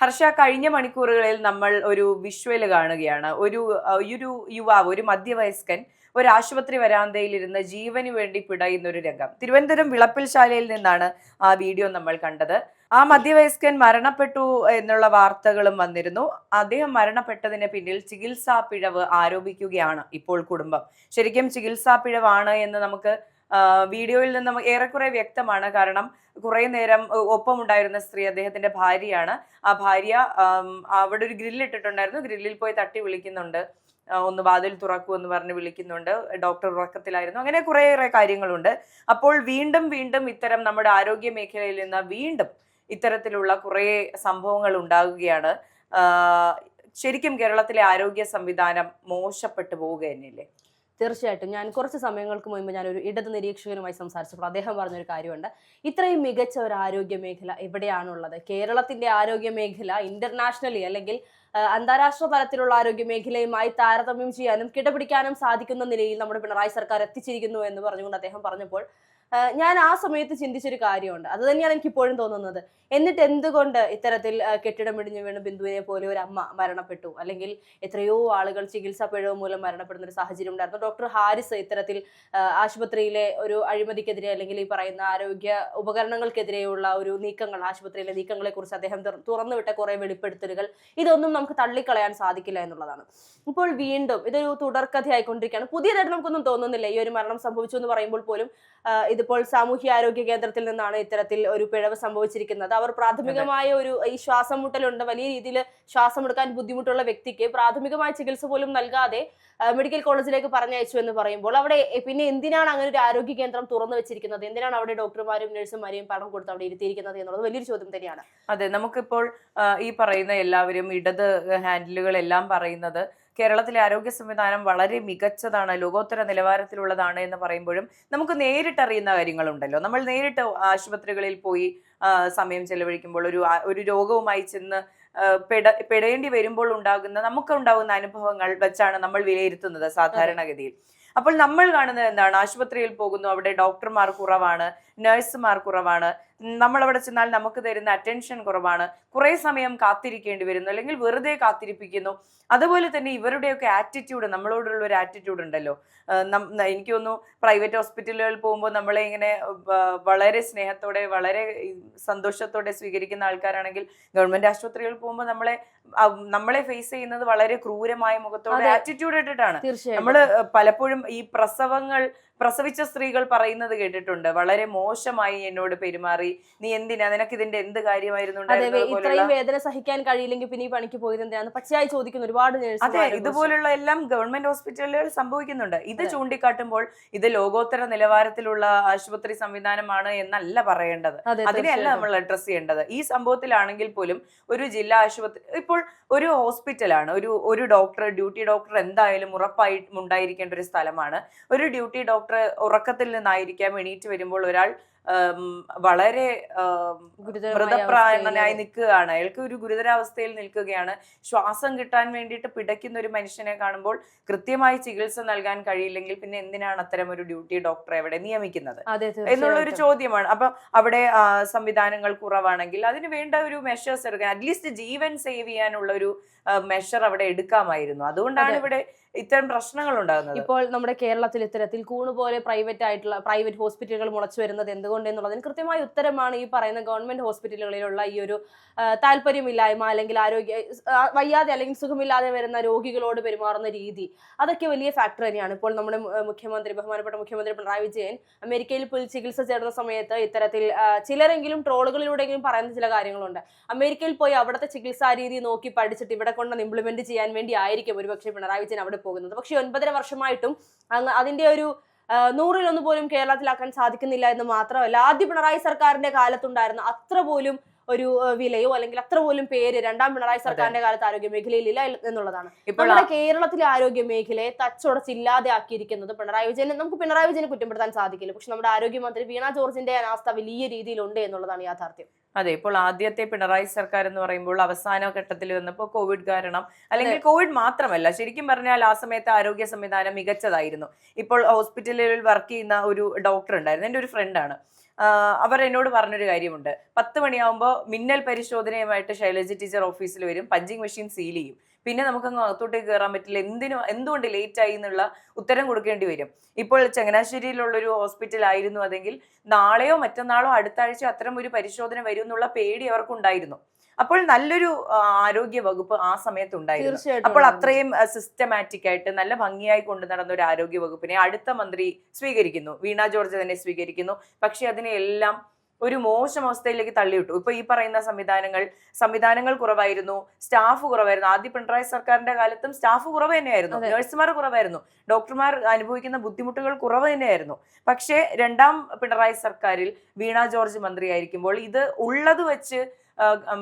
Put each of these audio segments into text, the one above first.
ഹർഷ, കഴിഞ്ഞ മണിക്കൂറുകളിൽ നമ്മൾ ഒരു വിഷ്വൽ കാണുകയാണ്. ഒരു യുവാവ്, ഒരു മധ്യവയസ്കൻ ഒരു ആശുപത്രി വരാന്തയിൽ ഇരുന്ന് ജീവന് വേണ്ടി പിടയുന്ന ഒരു രംഗം. തിരുവനന്തപുരം വിളപ്പിൽശാലയിൽ നിന്നാണ് ആ വീഡിയോ നമ്മൾ കണ്ടത്. ആ മധ്യവയസ്കൻ മരണപ്പെട്ടു എന്നുള്ള വാർത്തകളും വന്നിരുന്നു. അദ്ദേഹം മരണപ്പെട്ടതിന് പിന്നിൽ ചികിത്സാ പിഴവ് ആരോപിക്കുകയാണ് ഇപ്പോൾ കുടുംബം. ശരിക്കും ചികിത്സാ പിഴവാണ് എന്ന് നമുക്ക് വീഡിയോയിൽ നിന്ന് ഏറെക്കുറെ വ്യക്തമാണ്. കാരണം കുറെ നേരം ഒപ്പമുണ്ടായിരുന്ന സ്ത്രീ അദ്ദേഹത്തിന്റെ ഭാര്യയാണ്. ആ ഭാര്യ അവിടെ ഒരു ഗ്രില്ല് ഇട്ടിട്ടുണ്ടായിരുന്നു. ഗ്രില്ലിൽ പോയി തട്ടി വിളിക്കുന്നുണ്ട്, ഒന്ന് വാതിൽ തുറക്കൂ എന്ന് പറഞ്ഞ് വിളിക്കുന്നുണ്ട്. ഡോക്ടർ ഉറക്കത്തിലായിരുന്നു. അങ്ങനെ കുറേയേറെ കാര്യങ്ങളുണ്ട്. അപ്പോൾ വീണ്ടും വീണ്ടും ഇത്തരം നമ്മുടെ ആരോഗ്യ മേഖലയിൽ നിന്ന് വീണ്ടും ഇത്തരത്തിലുള്ള കുറേ സംഭവങ്ങൾ ഉണ്ടാകുകയാണ്. ശരിക്കും കേരളത്തിലെ ആരോഗ്യ സംവിധാനം മോശപ്പെട്ടു പോവുക തന്നെയല്ലേ? തീർച്ചയായിട്ടും. ഞാൻ കുറച്ച് സമയങ്ങൾക്ക് മുൻപ് ഞാനൊരു ഇടത് നിരീക്ഷകനുമായി സംസാരിച്ചപ്പോൾ അദ്ദേഹം പറഞ്ഞൊരു കാര്യമുണ്ട്. ഇത്രയും മികച്ച ഒരു ആരോഗ്യ മേഖല എവിടെയാണുള്ളത്? കേരളത്തിന്റെ ആരോഗ്യ മേഖല ഇന്റർനാഷണലി അല്ലെങ്കിൽ അന്താരാഷ്ട്ര തലത്തിലുള്ള ആരോഗ്യ മേഖലയുമായി താരതമ്യം ചെയ്യാനും കിടപിടിക്കാനും സാധിക്കുന്ന നിലയിൽ നമ്മുടെ പിണറായി സർക്കാർ എത്തിച്ചിരിക്കുന്നു എന്ന് പറഞ്ഞുകൊണ്ട് അദ്ദേഹം പറഞ്ഞപ്പോൾ ഞാൻ ആ സമയത്ത് ചിന്തിച്ചൊരു കാര്യമുണ്ട്. അത് തന്നെയാണ് എനിക്ക് ഇപ്പോഴും തോന്നുന്നത്. എന്നിട്ട് എന്തുകൊണ്ട് ഇത്തരത്തിൽ കെട്ടിടം ഇടിഞ്ഞു വീണ് ബിന്ദുവിനെ പോലെ ഒരു അമ്മ മരണപ്പെട്ടു, അല്ലെങ്കിൽ എത്രയോ ആളുകൾ ചികിത്സാ പിഴവ് മൂലം മരണപ്പെടുന്ന ഒരു സാഹചര്യം ഉണ്ടായിരുന്നു. ഡോക്ടർ ഹാരിസ് ഇത്തരത്തിൽ ആശുപത്രിയിലെ ഒരു അഴിമതിക്കെതിരെ അല്ലെങ്കിൽ ഈ പറയുന്ന ആരോഗ്യ ഉപകരണങ്ങൾക്കെതിരെയുള്ള ഒരു നീക്കങ്ങൾ, ആശുപത്രിയിലെ നീക്കങ്ങളെ കുറിച്ച് അദ്ദേഹം തുറന്നുവിട്ട കുറെ വെളിപ്പെടുത്തലുകൾ, ഇതൊന്നും നമുക്ക് തള്ളിക്കളയാൻ സാധിക്കില്ല എന്നുള്ളതാണ്. ഇപ്പോൾ വീണ്ടും ഇതൊരു തുടർക്കഥയായിക്കൊണ്ടിരിക്കുകയാണ്. പുതിയതായിട്ട് നമുക്കൊന്നും തോന്നുന്നില്ല. ഈ ഒരു മരണം സംഭവിച്ചു എന്ന് പറയുമ്പോൾ പോലും ഇതിപ്പോൾ സാമൂഹ്യ ആരോഗ്യ കേന്ദ്രത്തിൽ നിന്നാണ് ഇത്തരത്തിൽ ഒരു പിഴവ് സംഭവിച്ചിരിക്കുന്നത്. അവർ പ്രാഥമികമായ ഒരു ഈ ശ്വാസം മുട്ടലുണ്ട്, വലിയ രീതിയിൽ ശ്വാസം എടുക്കാൻ ബുദ്ധിമുട്ടുള്ള വ്യക്തിക്ക് പ്രാഥമികമായ ചികിത്സ പോലും നൽകാതെ മെഡിക്കൽ കോളേജിലേക്ക് പറഞ്ഞയച്ചു എന്ന് പറയുമ്പോൾ അവിടെ പിന്നെ എന്തിനാണ് അങ്ങനെ ഒരു ആരോഗ്യ കേന്ദ്രം തുറന്നു വെച്ചിരിക്കുന്നത്? എന്തിനാണ് അവിടെ ഡോക്ടർമാരും നഴ്സുമാരെയും പണം കൊടുത്ത് അവിടെ ഇരുത്തിയിരിക്കുന്നത് എന്നുള്ളത് വലിയൊരു ചോദ്യം തന്നെയാണ്. അതെ, നമുക്കിപ്പോൾ ഈ പറയുന്ന എല്ലാവരും ഇടത് ഹാൻഡിലുകളെല്ലാം പറയുന്നത് കേരളത്തിലെ ആരോഗ്യ സംവിധാനം വളരെ മികച്ചതാണ്, ലോകോത്തര നിലവാരത്തിലുള്ളതാണ് എന്ന് പറയുമ്പോഴും നമുക്ക് നേരിട്ടറിയുന്ന കാര്യങ്ങളുണ്ടല്ലോ. നമ്മൾ നേരിട്ട് ആശുപത്രികളിൽ പോയി സമയം ചെലവഴിക്കുമ്പോൾ ഒരു രോഗവുമായി ചെന്ന് പെടേണ്ടി വരുമ്പോൾ നമുക്കുണ്ടാകുന്ന അനുഭവങ്ങൾ വെച്ചാണ് നമ്മൾ വിലയിരുത്തുന്നത് സാധാരണഗതിയിൽ. അപ്പോൾ നമ്മൾ കാണുന്നത് എന്താണ്? ആശുപത്രിയിൽ പോകുന്നു, അവിടെ ഡോക്ടർമാർ കുറവാണ്, നഴ്സുമാർ കുറവാണ്, നമ്മൾ അവിടെ ചെന്നാൽ നമുക്ക് തരുന്ന അറ്റൻഷൻ കുറവാണ്, കുറെ സമയം കാത്തിരിക്കേണ്ടി വരുന്നു, അല്ലെങ്കിൽ വെറുതെ കാത്തിരിപ്പിക്കുന്നു. അതുപോലെ തന്നെ ഇവരുടെയൊക്കെ ആറ്റിറ്റ്യൂഡ്, നമ്മളോടുള്ള ഒരു ആറ്റിറ്റ്യൂഡ് ഉണ്ടല്ലോ. എനിക്ക് തോന്നുന്നു പ്രൈവറ്റ് ഹോസ്പിറ്റലുകളിൽ പോകുമ്പോൾ നമ്മളെ ഇങ്ങനെ വളരെ സ്നേഹത്തോടെ വളരെ സന്തോഷത്തോടെ സ്വീകരിക്കുന്ന ആൾക്കാരാണെങ്കിൽ ഗവൺമെന്റ് ആശുപത്രികളിൽ പോകുമ്പോൾ നമ്മളെ ഫേസ് ചെയ്യുന്നത് വളരെ ക്രൂരമായ മുഖത്തോടെ ആറ്റിറ്റ്യൂഡ് ഇട്ടിട്ടാണ്. നമ്മള് പലപ്പോഴും ഈ പ്രസവിച്ച സ്ത്രീകൾ പറയുന്നത് കേട്ടിട്ടുണ്ട്, വളരെ മോശമായി എന്നോട് പെരുമാറി, നീ എന്തിനാ, നിനക്ക് ഇതിന്റെ എന്ത് കാര്യമായിരുന്നു, ഇത്രയും വേദന സഹിക്കാൻ കഴിയില്ലെങ്കിൽ പിന്നെ ഈ പണിക്ക് പോയത് എന്തിനാണ് പച്ചയായി ചോദിക്കുന്ന ഒരുപാട്. അതെ, ഇതുപോലുള്ള എല്ലാം ഗവൺമെന്റ് ഹോസ്പിറ്റലുകൾ സംഭവിക്കുന്നുണ്ട്. ഇത് ചൂണ്ടിക്കാട്ടുമ്പോൾ ഇത് ലോകോത്തര നിലവാരത്തിലുള്ള ആശുപത്രി സംവിധാനമാണ് എന്നല്ല പറയേണ്ടത്, അതിനെയല്ല നമ്മൾ അഡ്രസ് ചെയ്യേണ്ടത്. ഈ സംഭവത്തിലാണെങ്കിൽ പോലും ഒരു ജില്ലാ ആശുപത്രി, ഇപ്പോൾ ഒരു ഹോസ്പിറ്റലാണ്, ഒരു ഡോക്ടർ, ഡ്യൂട്ടി ഡോക്ടർ എന്തായാലും ഉറപ്പായിട്ടും ഉണ്ടായിരിക്കേണ്ട ഒരു സ്ഥലമാണ്. ഒരു ഡ്യൂട്ടി ഡോക്ടർ ഉറക്കത്തിൽ നിന്നായിരിക്കാം എണീറ്റ് വരുമ്പോൾ ഒരാൾ വളരെ മൃതപ്രായനായി നിൽക്കുകയാണ്, അയാൾക്ക് ഒരു ഗുരുതരാവസ്ഥയിൽ നിൽക്കുകയാണ്. ശ്വാസം കിട്ടാൻ വേണ്ടിയിട്ട് പിടയ്ക്കുന്ന ഒരു മനുഷ്യനെ കാണുമ്പോൾ കൃത്യമായി ചികിത്സ നൽകാൻ കഴിയില്ലെങ്കിൽ പിന്നെ എന്തിനാണ് അത്തരം ഒരു ഡ്യൂട്ടി ഡോക്ടറെ അവിടെ നിയമിക്കുന്നത് എന്നുള്ളൊരു ചോദ്യമാണ്. അപ്പൊ അവിടെ സംവിധാനങ്ങൾ കുറവാണെങ്കിൽ അതിന് വേണ്ട ഒരു മെഷേഴ്സ് എടുക്കാൻ, അറ്റ്ലീസ്റ്റ് ജീവൻ സേവ് ചെയ്യാനുള്ള ഒരു മെഷർ അവിടെ എടുക്കാമായിരുന്നു. അതുകൊണ്ടാണ് ഇവിടെ ഇത്തരം പ്രശ്നങ്ങൾ ഉണ്ടാകുന്നത്. ഇപ്പോൾ നമ്മുടെ കേരളത്തിൽ ഇത്തരത്തിൽ കൂണുപോലെ പ്രൈവറ്റ് ഹോസ്പിറ്റലുകൾ മുളച്ചു വരുന്നത് എന്തുകൊണ്ട് എന്നുള്ളതിന് കൃത്യമായ ഉത്തരമാണ് ഈ പറയുന്ന ഗവൺമെന്റ് ഹോസ്പിറ്റലുകളിലുള്ള ഈ ഒരു താല്പര്യമില്ലായ്മ, അല്ലെങ്കിൽ വയ്യാതെ അല്ലെങ്കിൽ സുഖമില്ലാതെ വരുന്ന രോഗികളോട് പെരുമാറുന്ന രീതി, അതൊക്കെ വലിയ ഫാക്ടർ തന്നെയാണ്. ഇപ്പോൾ നമ്മുടെ ബഹുമാനപ്പെട്ട മുഖ്യമന്ത്രി പിണറായി വിജയൻ അമേരിക്കയിൽ പോയി ചികിത്സ ചേർന്ന സമയത്ത് ഇത്തരത്തിൽ ചിലരെങ്കിലും ട്രോളുകളിലൂടെയെങ്കിലും പറയുന്ന ചില കാര്യങ്ങളുണ്ട്. അമേരിക്കയിൽ പോയി അവിടുത്തെ ചികിത്സാ രീതി നോക്കി പഠിച്ചിട്ട് ഇവിടെ കൊണ്ട് ഇംപ്ലിമെന്റ് ചെയ്യാൻ വേണ്ടി ആയിരിക്കും ഒരുപക്ഷെ പിണറായി വിജയൻ അവിടെ പോകുന്നത്. പക്ഷെ 9.5 വർഷമായിട്ടും അതിന്റെ ഒരു 100-1 പോലും കേരളത്തിലാക്കാൻ സാധിക്കുന്നില്ല എന്ന് മാത്രമല്ല, ആദ്യ പിണറായി സർക്കാരിന്റെ കാലത്തുണ്ടായിരുന്ന അത്ര പോലും ഒരു വിലയോ അല്ലെങ്കിൽ അത്ര പോലും പേര് രണ്ടാം പിണറായി സർക്കാരിന്റെ കാലത്ത് ആരോഗ്യ മേഖലയിൽ ഇല്ല എന്നുള്ളതാണ്. നമ്മുടെ കേരളത്തിലെ ആരോഗ്യ മേഖലയെ തച്ചുടച്ചില്ലാതെ ആക്കിയിരിക്കുന്നത് പിണറായി വിജയൻ. നമുക്ക് പിണറായി വിജയനെ കുറ്റപ്പെടുത്താൻ സാധിക്കില്ല, പക്ഷെ നമ്മുടെ ആരോഗ്യമന്ത്രി വീണ ജോർജിന്റെ അനാസ്ഥ വലിയ രീതിയിലുണ്ട് എന്നുള്ളതാണ് യാഥാർത്ഥ്യം. അതെ, ഇപ്പോൾ ആദ്യത്തെ പിണറായി സർക്കാർ എന്ന് പറയുമ്പോൾ അവസാന ഘട്ടത്തിൽ വന്നപ്പോൾ കോവിഡ് കാരണം, അല്ലെങ്കിൽ കോവിഡ് മാത്രമല്ല, ശരിക്കും പറഞ്ഞാൽ ആ സമയത്ത് ആരോഗ്യ സംവിധാനം മികച്ചതായിരുന്നു. ഇപ്പോൾ ഹോസ്പിറ്റലുകളിൽ വർക്ക് ചെയ്യുന്ന ഒരു ഡോക്ടർ ഉണ്ടായിരുന്നു, എൻ്റെ ഒരു ഫ്രണ്ടാണ്. അവർ എന്നോട് പറഞ്ഞൊരു കാര്യമുണ്ട്. 10 മണിയാകുമ്പോൾ മിന്നൽ പരിശോധനയുമായിട്ട് ശൈലജ ടീച്ചർ ഓഫീസിൽ വരും, പഞ്ചിങ് മെഷീൻ സീൽ ചെയ്യും. പിന്നെ നമുക്കങ്ങ് അകത്തോട്ടേക്ക് കയറാൻ പറ്റില്ല, എന്തുകൊണ്ട് ലേറ്റ് ആയി എന്നുള്ള ഉത്തരം കൊടുക്കേണ്ടി വരും. ഇപ്പോൾ ചങ്ങനാശ്ശേരിയിലുള്ളൊരു ഹോസ്പിറ്റൽ ആയിരുന്നു അതെങ്കിൽ നാളെയോ മറ്റന്നാളോ അടുത്ത ആഴ്ച അത്തരം ഒരു പരിശോധന വരും എന്നുള്ള പേടി അവർക്കുണ്ടായിരുന്നു. അപ്പോൾ നല്ലൊരു ആരോഗ്യ വകുപ്പ് ആ സമയത്ത് ഉണ്ടായിരുന്നു. അപ്പോൾ അത്രയും സിസ്റ്റമാറ്റിക് ആയിട്ട് നല്ല ഭംഗിയായി കൊണ്ടു നടന്ന ഒരു ആരോഗ്യ വകുപ്പിനെ അടുത്ത മന്ത്രി സ്വീകരിക്കുന്നു, വീണ ജോർജ് തന്നെ സ്വീകരിക്കുന്നു. പക്ഷെ അതിനെല്ലാം ഒരു മോശം അവസ്ഥയിലേക്ക് തള്ളിവിട്ടു. ഇപ്പൊ ഈ പറയുന്ന സംവിധാനങ്ങൾ കുറവായിരുന്നു, സ്റ്റാഫ് കുറവായിരുന്നു. ആദ്യ പിണറായി സർക്കാരിന്റെ കാലത്തും സ്റ്റാഫ് കുറവ് തന്നെയായിരുന്നു, നഴ്സുമാർ കുറവായിരുന്നു, ഡോക്ടർമാർ അനുഭവിക്കുന്ന ബുദ്ധിമുട്ടുകൾ കുറവ് തന്നെയായിരുന്നു. പക്ഷേ രണ്ടാം പിണറായി സർക്കാരിൽ വീണ ജോർജ് മന്ത്രിയായിരിക്കുമ്പോൾ ഇത് ഉള്ളത് വെച്ച്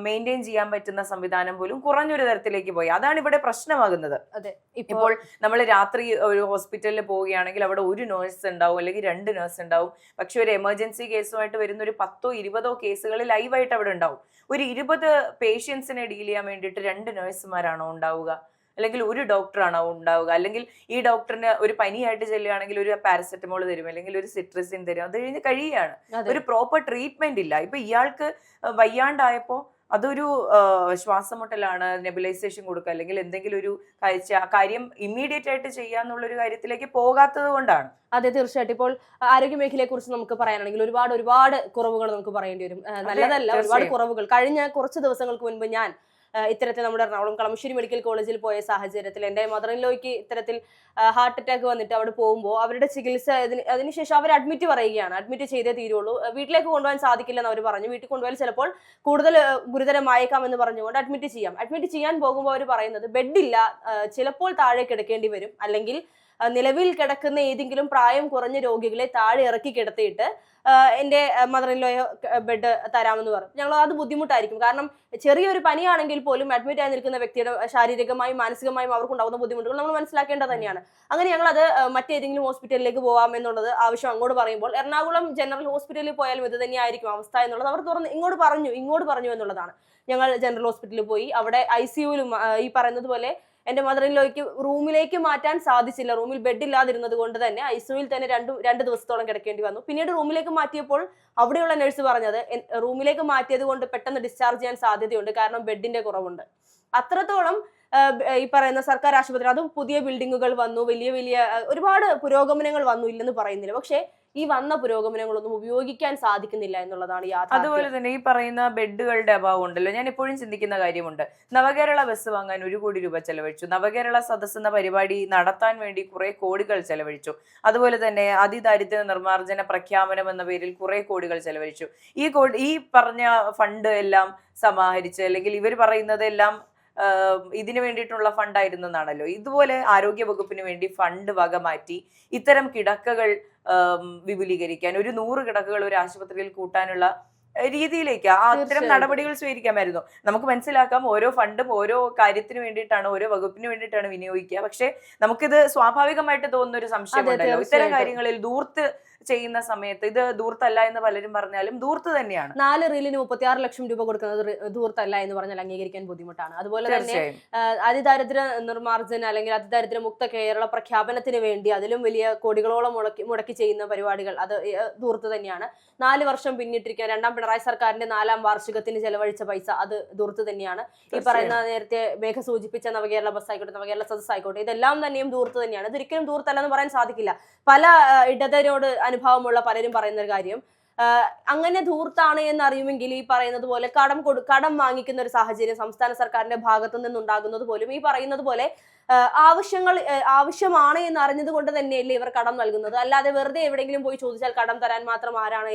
മെയിൻറ്റെയിൻ ചെയ്യാൻ പറ്റുന്ന സംവിധാനം പോലും കുറഞ്ഞൊരു തരത്തിലേക്ക് പോയി. അതാണ് ഇവിടെ പ്രശ്നമാകുന്നത്. ഇപ്പോൾ നമ്മൾ രാത്രി ഒരു ഹോസ്പിറ്റലിൽ പോവുകയാണെങ്കിൽ അവിടെ ഒരു നേഴ്സ് ഉണ്ടാവും, അല്ലെങ്കിൽ 2 നേഴ്സ് ഉണ്ടാവും. പക്ഷെ ഒരു എമർജൻസി കേസുമായിട്ട് വരുന്ന ഒരു 10ഓ 20ഓ കേസുകൾ ലൈവായിട്ട് അവിടെ ഉണ്ടാവും. ഒരു 20 പേഷ്യൻസിനെ ഡീൽ ചെയ്യാൻ വേണ്ടിയിട്ട് 2 നേഴ്സുമാരാണോ ഉണ്ടാവുക, അല്ലെങ്കിൽ ഒരു ഡോക്ടറാണോ ഉണ്ടാവുക? അല്ലെങ്കിൽ ഈ ഡോക്ടറിന് ഒരു പനിയായിട്ട് ചെല്ലുകയാണെങ്കിൽ ഒരു പാരസെറ്റമോൾ തരും, അല്ലെങ്കിൽ ഒരു സിട്രസിൻ തരും, അത് കഴിഞ്ഞ് കഴിയുകയാണ്. ഒരു പ്രോപ്പർ ട്രീറ്റ്മെന്റ് ഇല്ല. ഇപ്പൊ ഇയാൾക്ക് വയ്യാണ്ടായപ്പോ അതൊരു ശ്വാസമുട്ടലാണ്, നെബുലൈസേഷൻ കൊടുക്കുക, അല്ലെങ്കിൽ എന്തെങ്കിലും ഒരു കാര്യം ഇമ്മീഡിയറ്റ് ആയിട്ട് ചെയ്യാന്നുള്ളൊരു കാര്യത്തിലേക്ക് പോകാത്തത് കൊണ്ടാണ്. അതെ, തീർച്ചയായിട്ടും. ഇപ്പോൾ ആരോഗ്യ മേഖലയെ കുറിച്ച് നമുക്ക് പറയാനാണെങ്കിൽ ഒരുപാട് കുറവുകൾ നമുക്ക് പറയേണ്ടി വരും. നല്ലതല്ല, ഒരുപാട് കുറവുകൾ. കഴിഞ്ഞ കുറച്ച് ദിവസങ്ങൾക്ക് മുൻപ് ഞാൻ ഇത്തരത്തിൽ നമ്മുടെ എറണാകുളം കളമശ്ശേരി മെഡിക്കൽ കോളേജിൽ പോയ സാഹചര്യത്തിൽ എൻ്റെ മദർ ഇൻ ലോയ്ക്ക് ഇത്തരത്തിൽ ഹാർട്ട് അറ്റാക്ക് വന്നിട്ട് അവിടെ പോകുമ്പോൾ അവരുടെ ചികിത്സ അതിനുശേഷം അവർ അഡ്മിറ്റ് ചെയ്തേ തീരുള്ളൂ, വീട്ടിലേക്ക് കൊണ്ടുപോകാൻ സാധിക്കില്ലെന്ന് അവർ പറഞ്ഞു. വീട്ടിൽ കൊണ്ടുപോയാൽ ചിലപ്പോൾ കൂടുതൽ ഗുരുതരമായേക്കാം എന്ന് പറഞ്ഞുകൊണ്ട് അഡ്മിറ്റ് ചെയ്യാൻ പോകുമ്പോൾ അവർ പറയുന്നത് ബെഡില്ല, ചിലപ്പോൾ താഴെ കിടക്കേണ്ടി വരും, അല്ലെങ്കിൽ നിലവിൽ കിടക്കുന്ന ഏതെങ്കിലും പ്രായം കുറഞ്ഞ രോഗികളെ താഴെ ഇറക്കി കിടത്തിയിട്ട് എൻ്റെ മദർ ഇൻ ലോയെ ബെഡ് തരാമെന്ന് പറഞ്ഞു. ഞങ്ങൾ അത് ബുദ്ധിമുട്ടായിരിക്കും, കാരണം ചെറിയൊരു പനിയാണെങ്കിൽ പോലും അഡ്മിറ്റ് ആയി നിൽക്കുന്ന വ്യക്തിയുടെ ശാരീരികമായും മാനസികമായും അവർക്കുണ്ടാകുന്ന ബുദ്ധിമുട്ടുകൾ നമ്മൾ മനസ്സിലാക്കേണ്ടത് തന്നെയാണ്. അങ്ങനെ ഞങ്ങൾ അത് മറ്റേതെങ്കിലും ഹോസ്പിറ്റലിലേക്ക് പോകാം എന്നുള്ളത് ആവശ്യം അങ്ങോട്ട് പറയുമ്പോൾ എറണാകുളം ജനറൽ ഹോസ്പിറ്റലിൽ പോയാലും ഇത് തന്നെയായിരിക്കും അവസ്ഥ എന്നുള്ളത് അവർ ഇങ്ങോട്ട് പറഞ്ഞു എന്നുള്ളതാണ്. ഞങ്ങൾ ജനറൽ ഹോസ്പിറ്റലിൽ പോയി, അവിടെ ICUവിലും ഈ പറയുന്നത് പോലെ എൻ്റെ മദർ ഇൻ ലോയ്ക്ക് റൂമിലേക്ക് മാറ്റാൻ സാധിച്ചില്ല. റൂമിൽ ബെഡ് ഇല്ലാതിരുന്നത് കൊണ്ട് തന്നെ ICUവിൽ തന്നെ രണ്ട് ദിവസത്തോളം കിടക്കേണ്ടി വന്നു. പിന്നീട് റൂമിലേക്ക് മാറ്റിയപ്പോൾ അവിടെയുള്ള നഴ്സ് പറഞ്ഞത് റൂമിലേക്ക് മാറ്റിയത് കൊണ്ട് പെട്ടെന്ന് ഡിസ്ചാർജ് ചെയ്യാൻ സാധ്യതയുണ്ട്, കാരണം ബെഡിന്റെ കുറവുണ്ട്. അത്രത്തോളം ഈ പറയുന്ന സർക്കാർ ആശുപത്രി, അതും പുതിയ ബിൽഡിങ്ങുകൾ വന്നു, വലിയ ഒരുപാട് പുരോഗമനങ്ങൾ വന്നു, ഇല്ലെന്ന് പറയുന്നില്ല. പക്ഷേ ഈ വന്ന പുരോഗമനങ്ങളൊന്നും ഉപയോഗിക്കാൻ സാധിക്കുന്നില്ല എന്നുള്ളതാണ് യാഥാർത്ഥ്യം. അതുപോലെ തന്നെ ഈ പറയുന്ന ബെഡുകളുടെ അഭാവം ഉണ്ടല്ലോ, ഞാൻ എപ്പോഴും ചിന്തിക്കുന്ന കാര്യമുണ്ട്. നവകേരള ബസ് വാങ്ങാൻ 1 കോടി രൂപ ചെലവഴിച്ചു, നവകേരള സദസ് എന്ന പരിപാടി നടത്താൻ വേണ്ടി കുറെ കോടികൾ ചെലവഴിച്ചു, അതുപോലെ തന്നെ അതിദാരിദ്ര്യ നിർമ്മാർജ്ജന പ്രഖ്യാപനം എന്ന പേരിൽ കുറെ കോടികൾ ചെലവഴിച്ചു. ഈ പറഞ്ഞ ഫണ്ട് എല്ലാം സമാഹരിച്ച്, അല്ലെങ്കിൽ ഇവർ പറയുന്നതെല്ലാം ഇതിനു വേണ്ടിയിട്ടുള്ള ഫണ്ടായിരുന്നെന്നാണല്ലോ. ഇതുപോലെ ആരോഗ്യ വകുപ്പിന് വേണ്ടി ഫണ്ട് വക മാറ്റി ഇത്തരം കിടക്കകൾ വിപുലീകരിക്കാൻ, ഒരു 100 കിടക്കകൾ ഒരു ആശുപത്രിയിൽ കൂട്ടാനുള്ള രീതിയിലേക്ക് അത്തരം നടപടികൾ സ്വീകരിക്കാമായിരുന്നു. നമുക്ക് മനസ്സിലാക്കാം, ഓരോ ഫണ്ടും ഓരോ കാര്യത്തിന് വേണ്ടിയിട്ടാണ്, ഓരോ വകുപ്പിന് വേണ്ടിയിട്ടാണ് വിനിയോഗിക്കുക. പക്ഷെ നമുക്കിത് സ്വാഭാവികമായിട്ട് തോന്നുന്ന ഒരു സംശയമുണ്ടല്ലോ, ഇത്തരം കാര്യങ്ങളിൽ ദൂർത്ത് ചെയ്യുന്ന സമയത്ത്. ഇത് ദൂർത്തല്ല എന്ന് പലരും പറഞ്ഞാലും ദൂർത്ത് തന്നെയാണ്. 4 റീലിന് 36 ലക്ഷം രൂപ കൊടുക്കുന്നത് ദൂർത്തല്ല എന്ന് പറഞ്ഞാൽ അംഗീകരിക്കാൻ ബുദ്ധിമുട്ടാണ്. അതുപോലെ തന്നെ അതിദാരിദ്ര്യ നിർമ്മാർജ്ജന അല്ലെങ്കിൽ അതിദാരിദ്ര്യ മുക്ത കേരള പ്രഖ്യാപനത്തിന് വേണ്ടി അതിലും വലിയ കോടികളോളം മുടക്കി ചെയ്യുന്ന പരിപാടികൾ, അത് ദൂർത്ത് തന്നെയാണ്. 4 വർഷം പിന്നിട്ടിരിക്കാൻ രണ്ടാം പിണറായി സർക്കാരിന്റെ 4ാം വാർഷികത്തിന് ചെലവഴിച്ച പൈസ, അത് ദൂർത്ത് തന്നെയാണ്. ഈ പറയുന്ന നേരത്തെ മേഘ സൂചിപ്പിച്ച നവകേരള ബസ് ആയിക്കോട്ടെ, നവകേരള സദസ് ആയിക്കോട്ടെ, ഇതെല്ലാം തന്നെയും ദൂർത്ത് തന്നെയാണ്. ഇതൊരിക്കലും ദൂർത്തല്ലെന്ന് പറയാൻ സാധിക്കില്ല. പല ഇടതരോട് അനുഭവമുള്ള പലരും പറയുന്ന ഒരു കാര്യം, അങ്ങനെ ധൂർത്താണ് എന്ന് അറിയുമെങ്കിൽ ഈ പറയുന്നത് പോലെ കടം വാങ്ങിക്കുന്ന ഒരു സാഹചര്യം സംസ്ഥാന സർക്കാരിന്റെ ഭാഗത്തു നിന്നുണ്ടാകുന്നത് പോലും ഈ പറയുന്നത് പോലെ ആവശ്യമാണ് എന്ന് അറിഞ്ഞത് കൊണ്ട് തന്നെയല്ലേ ഇവർ കടം നൽകുന്നത്. അല്ലാതെ വെറുതെ എവിടെയെങ്കിലും പോയി ചോദിച്ചാൽ കടം തരാൻ മാത്രം ആരാണ്,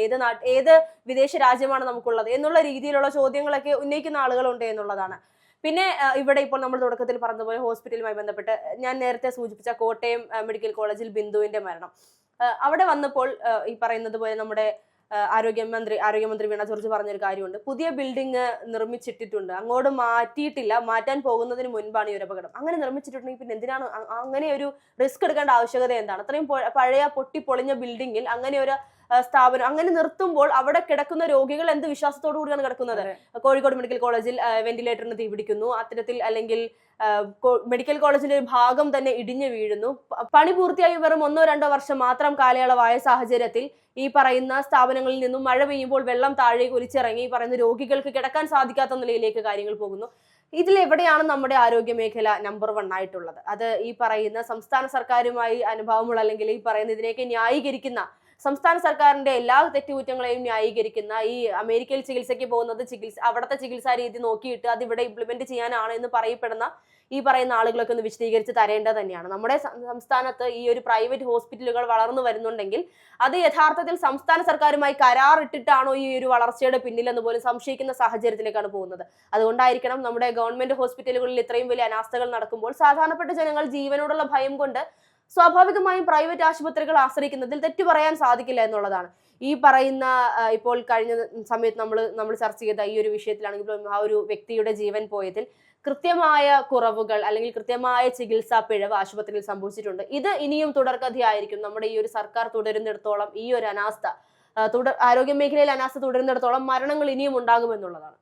ഏത് വിദേശ രാജ്യമാണ് നമുക്കുള്ളത് എന്നുള്ള രീതിയിലുള്ള ചോദ്യങ്ങളൊക്കെ ഉന്നയിക്കുന്ന ആളുകളുണ്ട് എന്നുള്ളതാണ്. പിന്നെ ഇവിടെ ഇപ്പോൾ നമ്മൾ തുടക്കത്തിൽ പറഞ്ഞതുപോലെ ഹോസ്പിറ്റലുമായി ബന്ധപ്പെട്ട് ഞാൻ നേരത്തെ സൂചിപ്പിച്ച കോട്ടയം മെഡിക്കൽ കോളേജിൽ ബിന്ദുവിന്റെ മരണം, അവിടെ വന്നപ്പോൾ ഈ പറയുന്നത് പോലെ നമ്മുടെ ആരോഗ്യമന്ത്രി വീണ ജോർജ് പറഞ്ഞൊരു കാര്യമുണ്ട്. പുതിയ ബിൽഡിംഗ് നിർമ്മിച്ചിട്ടിട്ടുണ്ട്, അങ്ങോട്ട് മാറ്റിയിട്ടില്ല, മാറ്റാൻ പോകുന്നതിന് മുൻപാണ് ഈ ഒരു അപകടം. അങ്ങനെ നിർമ്മിച്ചിട്ടുണ്ടെങ്കിൽ പിന്നെ എന്തിനാണ് അങ്ങനെ ഒരു റിസ്ക് എടുക്കേണ്ട ആവശ്യകത എന്താണ്? അത്രയും പഴയ പൊട്ടിപ്പൊളിഞ്ഞ ബിൽഡിങ്ങിൽ അങ്ങനെ ഒരു സ്ഥാപനം അങ്ങനെ നിർത്തുമ്പോൾ അവിടെ കിടക്കുന്ന രോഗികൾ എന്ത് വിശ്വാസത്തോടു കൂടിയാണ് കിടക്കുന്നത്? കോഴിക്കോട് മെഡിക്കൽ കോളേജിൽ വെന്റിലേറ്ററിന് തീപിടിക്കുന്നു, അത്തരത്തിൽ അല്ലെങ്കിൽ മെഡിക്കൽ കോളേജിന്റെ ഒരു ഭാഗം തന്നെ ഇടിഞ്ഞു വീഴുന്നു. പണി പൂർത്തിയായി വെറും 1-2 വർഷം മാത്രം കാലയളവായ സാഹചര്യത്തിൽ ഈ പറയുന്ന സ്ഥാപനങ്ങളിൽ നിന്നും മഴ പെയ്യുമ്പോൾ വെള്ളം താഴേക്ക് ഒലിച്ചിറങ്ങി ഈ പറയുന്ന രോഗികൾക്ക് കിടക്കാൻ സാധിക്കാത്ത നിലയിലേക്ക് കാര്യങ്ങൾ പോകുന്നു. ഇതിലെവിടെയാണ് നമ്മുടെ ആരോഗ്യ മേഖല നമ്പർ 1 ആയിട്ടുള്ളത്? അത് ഈ പറയുന്ന സംസ്ഥാന സർക്കാരുമായി അനുഭവമുള്ള അല്ലെങ്കിൽ ഈ പറയുന്ന ഇതിനെയൊക്കെ ന്യായീകരിക്കുന്ന, സംസ്ഥാന സർക്കാരിന്റെ എല്ലാ തെറ്റുകുറ്റങ്ങളെയും ന്യായീകരിക്കുന്ന, ഈ അമേരിക്കയിൽ ചികിത്സയ്ക്ക് പോകുന്നത് അവിടുത്തെ ചികിത്സാ രീതി നോക്കിയിട്ട് അത് ഇവിടെ ഇംപ്ലിമെന്റ് ചെയ്യാനാണ് എന്ന് പറയപ്പെടുന്ന ഈ പറയുന്ന ആളുകളൊക്കെ ഒന്ന് വിശദീകരിച്ച് തരേണ്ടത് തന്നെയാണ്. നമ്മുടെ സംസ്ഥാനത്ത് ഈ ഒരു പ്രൈവറ്റ് ഹോസ്പിറ്റലുകൾ വളർന്നു വരുന്നുണ്ടെങ്കിൽ അത് യഥാർത്ഥത്തിൽ സംസ്ഥാന സർക്കാരുമായി കരാറിട്ടിട്ടാണോ ഈ ഒരു വളർച്ചയുടെ പിന്നിലെന്ന് പോലും സംശയിക്കുന്ന സാഹചര്യത്തിലേക്കാണ് പോകുന്നത്. അതുകൊണ്ടായിരിക്കണം നമ്മുടെ ഗവൺമെന്റ് ഹോസ്പിറ്റലുകളിൽ ഇത്രയും വലിയ അനാസ്ഥകൾ നടക്കുമ്പോൾ സാധാരണപ്പെട്ട ജനങ്ങൾ ജീവനോടുള്ള ഭയം കൊണ്ട് സ്വാഭാവികമായും പ്രൈവറ്റ് ആശുപത്രികൾ ആശ്രയിക്കുന്നതിൽ തെറ്റു പറയാൻ സാധിക്കില്ല എന്നുള്ളതാണ്. ഈ പറയുന്ന ഇപ്പോൾ കഴിഞ്ഞ സമയത്ത് നമ്മൾ ചർച്ച ചെയ്ത ഈ ഒരു വിഷയത്തിലാണെങ്കിലും ആ ഒരു വ്യക്തിയുടെ ജീവൻ പോയതിൽ കൃത്യമായ കുറവുകൾ അല്ലെങ്കിൽ കൃത്യമായ ചികിത്സാ പിഴവ് ആശുപത്രിയിൽ സംഭവിച്ചിട്ടുണ്ട്. ഇത് ഇനിയും തുടർക്കഥയായിരിക്കും. നമ്മുടെ ഈ ഒരു സർക്കാർ തുടരുന്നിടത്തോളം ഈ ഒരു അനാസ്ഥ ആരോഗ്യ മേഖലയിൽ അനാസ്ഥ തുടരുന്നിടത്തോളം മരണങ്ങൾ ഇനിയും ഉണ്ടാകുമെന്നുള്ളതാണ്.